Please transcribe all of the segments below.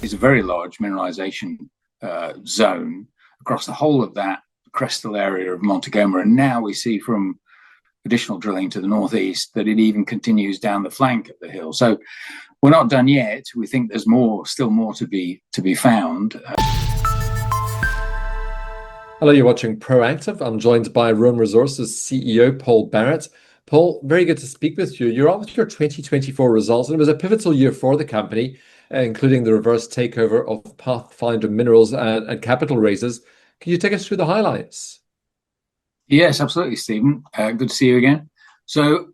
is a very large mineralization zone across the whole of that crestal area of Montagoma. And now we see from additional drilling to the northeast that it even continues down the flank of the hill. So we're not done yet. We think there's still more to be found. Hello, you're watching Proactive. I'm joined by Rome Resources CEO Paul Barrett. Paul, very good to speak with you. You're on with your 2024 results, and it was a pivotal year for the company, including the reverse takeover of Pathfinder Minerals and capital raises. Can you take us through the highlights? Yes, absolutely, Stephen. Good to see you again. So,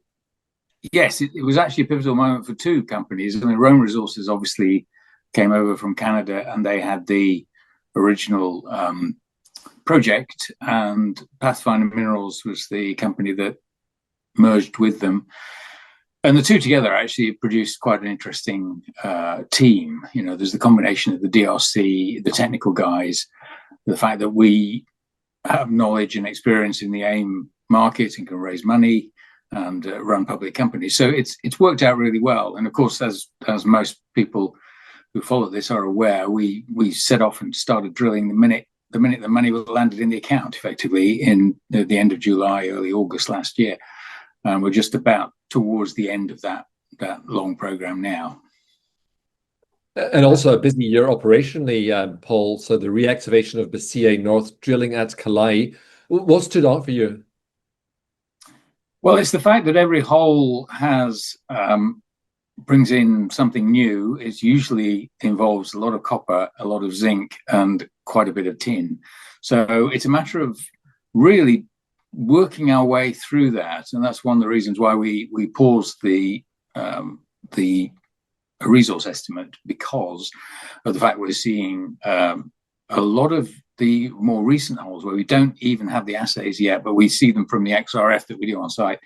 yes, it was actually a pivotal moment for two companies. I mean, Rome Resources obviously came over from Canada, and they had the original project, and Pathfinder Minerals was the company that merged with them. And the two together actually produced quite an interesting team. You know, there's the combination of the DRC, the technical guys, the fact that we have knowledge and experience in the AIM market and can raise money and run public companies. So it's worked out really well. And of course, as most people who follow this are aware, we set off and started drilling the minute the money landed in the account, effectively in the end of July, early August last year. We're just about towards the end of that long program now. And also a busy year operationally, Paul. So the reactivation of Basia North, drilling at Kalai. What stood out for you? Well, it's the fact that every hole brings in something new. It usually involves a lot of copper, a lot of zinc, and quite a bit of tin. So it's a matter of really working our way through that, and that's one of the reasons why we paused the resource estimate, because of the fact we're seeing a lot of the more recent holes where we don't even have the assays yet, but we see them from the XRF that we do on site.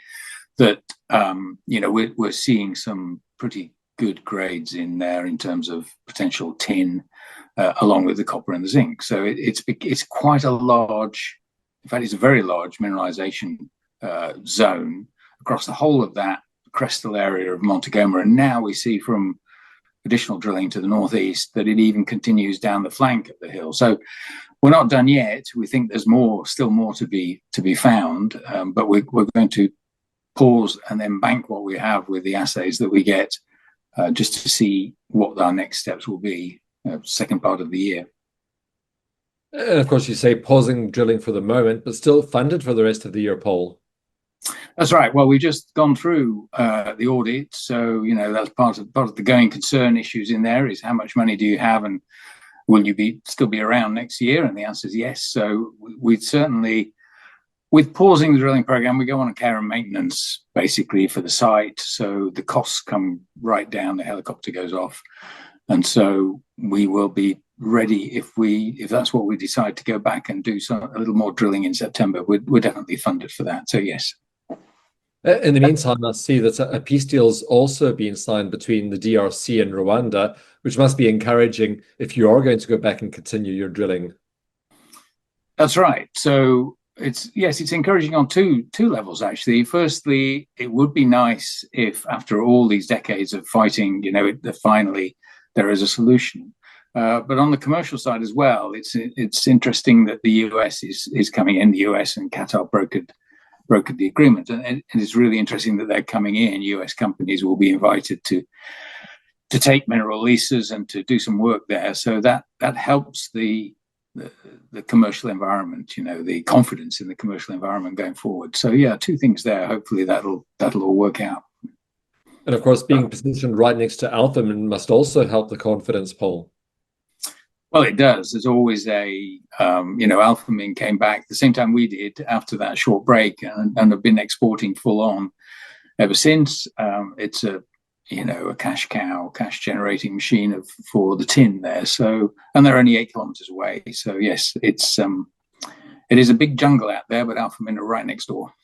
That we're seeing some pretty good grades in there in terms of potential tin, along with the copper and the zinc. So it's quite a large. In fact, it's a very large mineralization zone across the whole of that crestal area of Montagoma. And now we see from additional drilling to the northeast that it even continues down the flank of the hill. So we're not done yet. We think there's still more to be found, but we're going to pause and then bank what we have with the assays that we get, just to see what our next steps will be, second part of the year. And of course, you say pausing drilling for the moment, but still funded for the rest of the year, Paul. That's right. Well, we've just gone through the audit, so that's part of the going concern issues in there. Is how much money do you have, and will you still be around next year? And the answer is yes. So we'd certainly, with pausing the drilling program, we go on a care and maintenance basically for the site. So the costs come right down. The helicopter goes off, and so we will be ready if that's what we decide to go back and do a little more drilling in September. We're definitely funded for that. So yes. In the meantime, I see that a peace deal's also been signed between the DRC and Rwanda, which must be encouraging if you are going to go back and continue your drilling. That's right. So it's encouraging on two levels, actually. Firstly, it would be nice if after all these decades of fighting, finally there is a solution. But on the commercial side as well, it's interesting that the US is coming in. The US and Qatar brokered the agreement, and it's really interesting that they're coming in. US companies will be invited to take mineral leases and to do some work there. So that helps the commercial environment, the confidence in the commercial environment going forward. So yeah, two things there. Hopefully that'll all work out. And of course, being positioned right next to Alphamin must also help the confidence, Paul. Well, it does. There's always Alphamin came back the same time we did after that short break, and have been exporting full on ever since. It's a cash cow, cash generating machine for the tin there. So, and they're only 8 kilometers away. So yes, it is a big jungle out there, but Alphamin are right next door.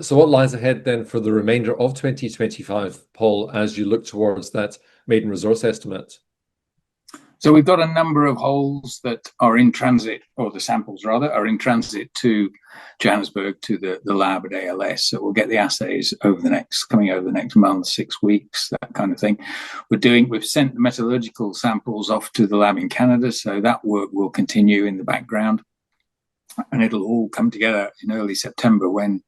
So what lies ahead then for the remainder of 2025, Paul, as you look towards that maiden resource estimate? So we've got a number of holes that are in transit, or the samples rather, are in transit to Johannesburg to the lab at ALS. So we'll get the assays coming over the next month, 6 weeks, that kind of thing. We've sent the metallurgical samples off to the lab in Canada, so that work will continue in the background. And it'll all come together in early September when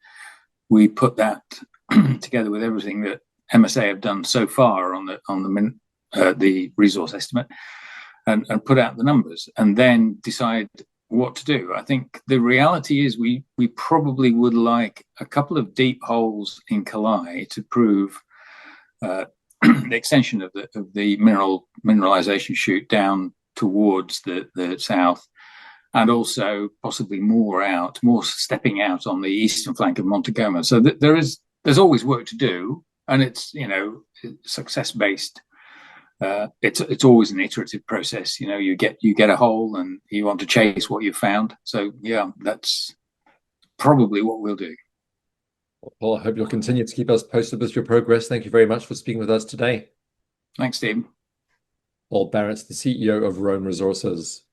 we put that together with everything that MSA have done so far on the resource estimate, and put out the numbers, and then decide what to do. I think the reality is we probably would like a couple of deep holes in Kalai to prove the extension of the mineralization chute down towards the south, and also possibly more stepping out on the eastern flank of Montagoma. So there's always work to do, and it's success based. It's always an iterative process. You get a hole and you want to chase what you found. So yeah, that's probably what we'll do. Well, I hope you'll continue to keep us posted with your progress. Thank you very much for speaking with us today. Thanks, Steve. Paul Barrett, the CEO of Rome Resources.